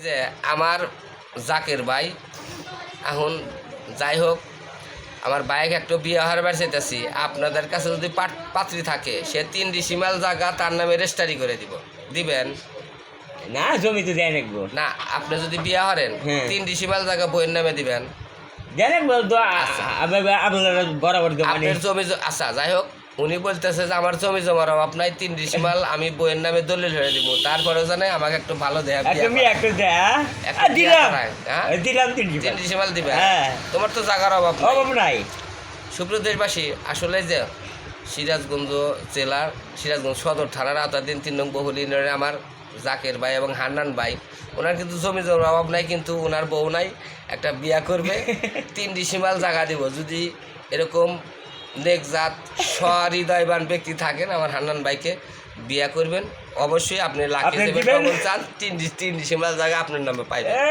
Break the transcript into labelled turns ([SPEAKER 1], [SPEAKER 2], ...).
[SPEAKER 1] যে আমার জাকের ভাই এখন যাই হোক আমার বাইক একটু বিয়ে হারবার চাইতেছি আপনাদের কাছে যদি পাত্রী থাকে সে 3 ডিসিমাল জায়গা তার নামে রেজিস্ট্রি করে দিবেন
[SPEAKER 2] না জমি তো দেয় রাখবো
[SPEAKER 1] না আপনি যদি বিয়ে হারেন 3 ডিসিমাল জায়গা বইয়ের নামে দিবেন
[SPEAKER 2] দেয় রাখবো আপনারা বরাবর
[SPEAKER 1] আপনার জমি আচ্ছা যাই হোক উনি বলতেছে যে আমার জমি জমার অভাব নাই 3 ডিসিমাল আমি বইয়ের নামে দলিল হয়ে দিব তারপরেও জানে আমাকে একটু ভালো দেয়া
[SPEAKER 2] দিলাম
[SPEAKER 1] 3 ডিসিমাল দিবে
[SPEAKER 2] হ্যাঁ
[SPEAKER 1] তোমার তো জায়গার অভাব
[SPEAKER 2] নাই
[SPEAKER 1] সুপ্রিয় দেশবাসী আসলে যে সিরাজগঞ্জ জেলার সিরাজগঞ্জ সদর থানার আওতাধীন 3 নং বহুল ইউনিয়নের আমার জাকের ভাই এবং হান্নান ভাই ওনার কিন্তু জমি জমার অভাব নাই কিন্তু ওনার বউ নাই একটা বিয়া করবে 3 ডিসিমাল জায়গা দিব যদি এরকম নেকজাত সহৃদয়বান ব্যক্তি থাকেন আমার হান্নান ভাইকে বিয়া করবেন অবশ্যই আপনি লাখে দেবেন চান 3 ডিসিমাল জায়গা আপনার নামে পাইবেন।